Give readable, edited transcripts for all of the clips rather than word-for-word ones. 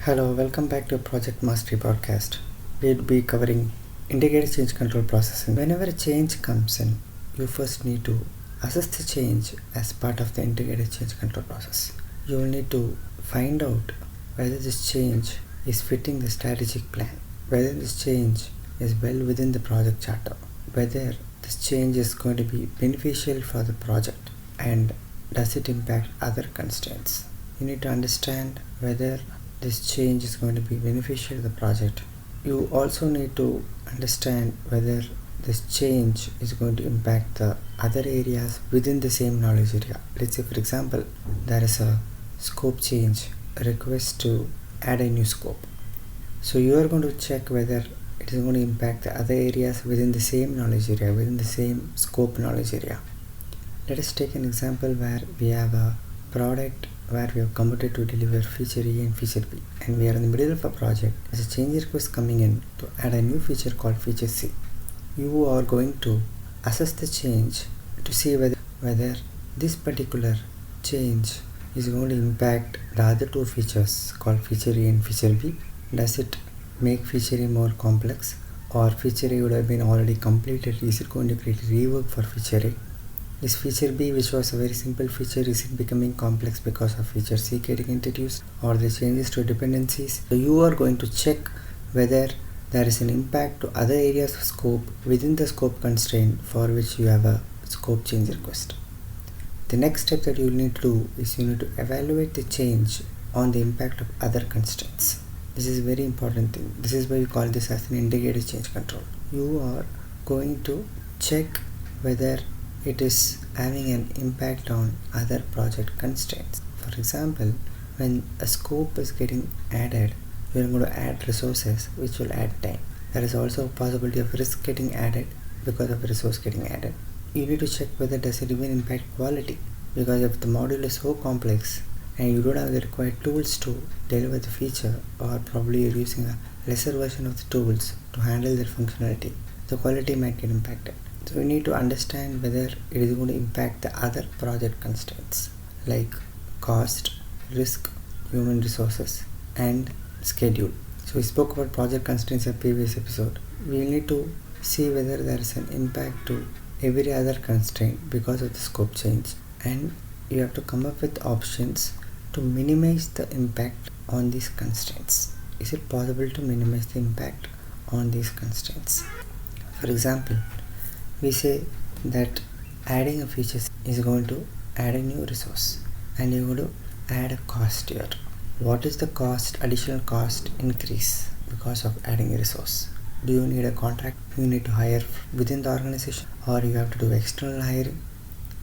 Hello, welcome back to Project Mastery Podcast. We'll be covering integrated change control processing. Whenever a change comes in, you first need to assess the change as part of the integrated change control process. You will need to find out whether this change is fitting the strategic plan, whether this change is well within the project charter, whether this change is going to be beneficial for the project, and does it impact other constraints. You need to understand whether this change is going to be beneficial to the project. You also need to understand whether this change is going to impact the other areas within the same knowledge area. Let's say, for example, there is a scope change, a request to add a new scope. So you are going to check whether it is going to impact the other areas within the same knowledge area, within the same scope knowledge area. Let us take an example where we have a product where we have committed to deliver feature A and feature B, and we are in the middle of a project. There's a change request coming in to add a new feature called feature C. You are going to assess the change to see whether this particular change is going to impact the other two features called feature A and feature B. Does it make feature A more complex, or feature A would have been already completed? Is it going to create rework for feature A? Is feature B, which was a very simple feature, is it becoming complex because of feature C getting introduced, or the changes to dependencies? So you are going to check whether there is an impact to other areas of scope within the scope constraint for which you have a scope change request. The next step that you will need to do is you need to evaluate the change on the impact of other constraints. This is a very important thing. This is why we call this as an integrated change control. You are going to check whether it is having an impact on other project constraints. For example, when a scope is getting added, you are going to add resources which will add time. There is also a possibility of risk getting added because of resource getting added. You need to check whether does it even impact quality, because if the module is so complex and you don't have the required tools to deliver the feature, or probably you're using a lesser version of the tools to handle their functionality, the quality might get impacted. So we need to understand whether it is going to impact the other project constraints like cost, risk, human resources, and schedule. So we spoke about project constraints in the previous episode. We need to see whether there is an impact to every other constraint because of the scope change, and you have to come up with options to minimize the impact on these constraints. Is it possible to minimize the impact on these constraints? For example, we say that adding a feature is going to add a new resource, and you're going to add a cost here. What is the cost, additional cost increase because of adding a resource? Do you need a contract you need to hire within the organization, or you have to do external hiring?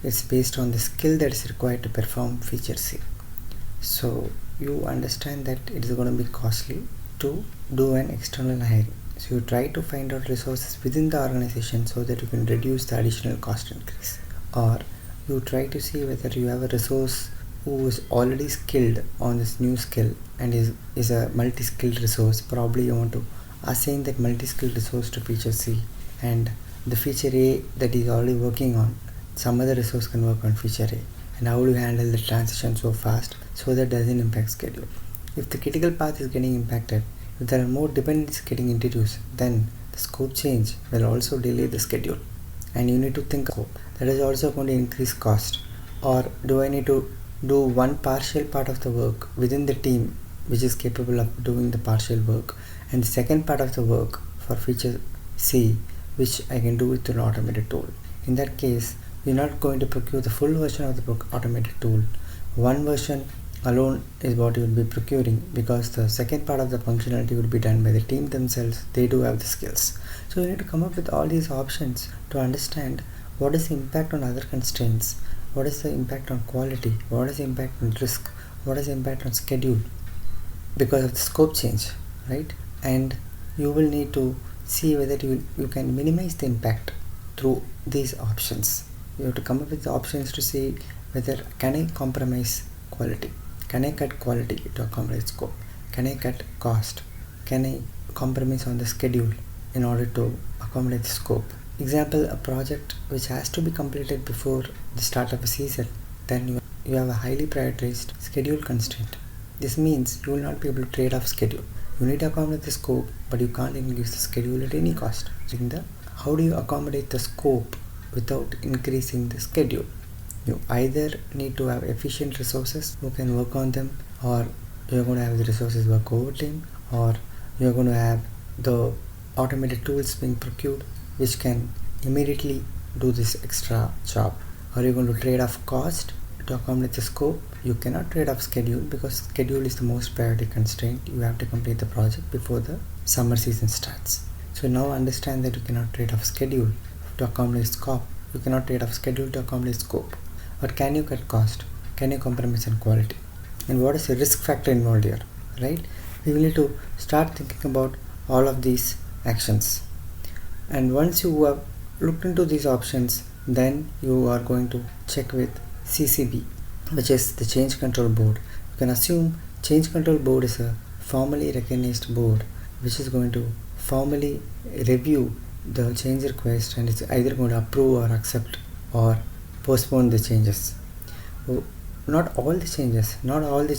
It's based on the skill that is required to perform feature C. So you understand that it is going to be costly to do an external hiring. So you try to find out resources within the organization so that you can reduce the additional cost increase, or you try to see whether you have a resource who is already skilled on this new skill and is a multi-skilled resource. Probably you want to assign that multi-skilled resource to feature C, and the feature A that is already working on, some other resource can work on feature A. And how do you handle the transition so fast so that it doesn't impact schedule? If the critical path is getting impacted, if there are more dependencies getting introduced, then the scope change will also delay the schedule, and you need to think that is also going to increase cost. Or do I need to do one partial part of the work within the team which is capable of doing the partial work, and the second part of the work for feature C which I can do with an automated tool? In that case, you're not going to procure the full version of the automated tool. One version alone is what you will be procuring, because the second part of the functionality will be done by the team themselves. They do have the skills. So you need to come up with all these options to understand what is the impact on other constraints, what is the impact on quality, what is the impact on risk, what is the impact on schedule because of the scope change, right? And you will need to see whether you can minimize the impact through these options. You have to come up with the options to see whether can I compromise quality, can I cut quality to accommodate scope, can I cut cost, can I compromise on the schedule in order to accommodate the scope. Example, a project which has to be completed before the start of a season, then you have a highly prioritized schedule constraint. This means you will not be able to trade off schedule. You need to accommodate the scope, but you can't increase the schedule at any cost. How do you accommodate the scope without increasing the schedule? You either need to have efficient resources who can work on them, or you're going to have the resources work overtime, or you're going to have the automated tools being procured which can immediately do this extra job. Are you going to trade off cost to accommodate the scope? You cannot trade off schedule, because schedule is the most priority constraint. You have to complete the project before the summer season starts. So now understand that you cannot trade off schedule to accommodate scope. You cannot trade off schedule to accommodate scope. But can you cut cost? Can you compromise on quality? And what is the risk factor involved here? Right? We will need to start thinking about all of these actions. And once you have looked into these options, then you are going to check with CCB, which is the Change Control Board. You can assume Change Control Board is a formally recognized board which is going to formally review the change request, and it's either going to approve or accept or postpone the changes. Not all the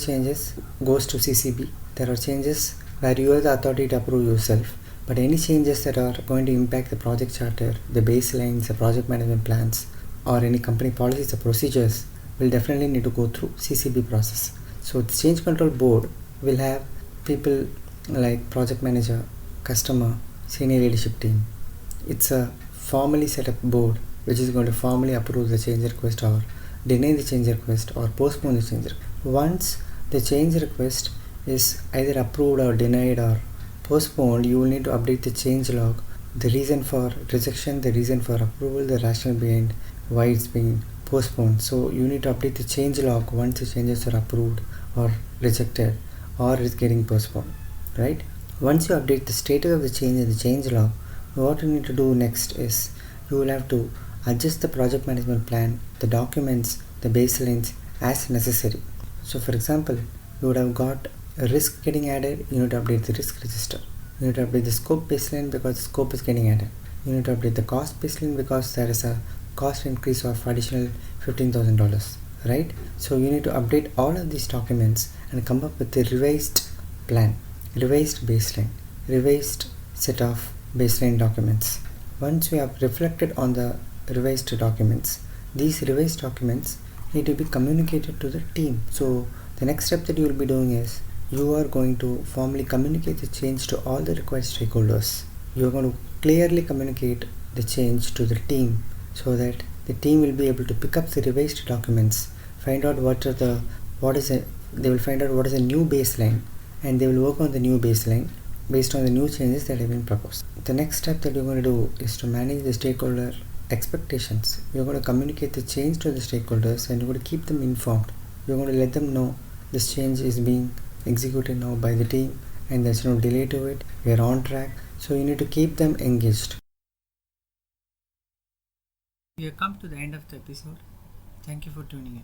changes goes to CCB. There are changes where you are the authority to approve yourself, but any changes that are going to impact the project charter, the baselines, the project management plans, or any company policies or procedures will definitely need to go through CCB process. So the change control board will have people like project manager, customer, senior leadership team. It's a formally set up board which is going to formally approve the change request or deny the change request or postpone the change request. Once the change request is either approved or denied or postponed, you will need to update the change log, the reason for rejection, the reason for approval, the rationale behind why it's being postponed. So you need to update the change log once the changes are approved or rejected or is getting postponed, right? Once you update the status of the change in the change log, what you need to do next is you will have to adjust the project management plan, the documents, the baselines as necessary. So for example, you would have got a risk getting added, you need to update the risk register. You need to update the scope baseline because the scope is getting added. You need to update the cost baseline because there is a cost increase of additional $15,000, right? So you need to update all of these documents and come up with a revised plan, revised baseline, revised set of baseline documents. Once you have reflected on the revised documents, these revised documents need to be communicated to the team. So the next step that you will be doing is you are going to formally communicate the change to all the required stakeholders. You are going to clearly communicate the change to the team so that the team will be able to pick up the revised documents, find out they will find out what is a new baseline, and they will work on the new baseline based on the new changes that have been proposed. The next step that you're going to do is to manage the stakeholder expectations. You're going to communicate the change to the stakeholders and you're going to keep them informed. You're going to let them know this change is being executed now by the team and there's no delay to it. We are on track. So you need to keep them engaged. We have come to the end of the episode. Thank you for tuning in.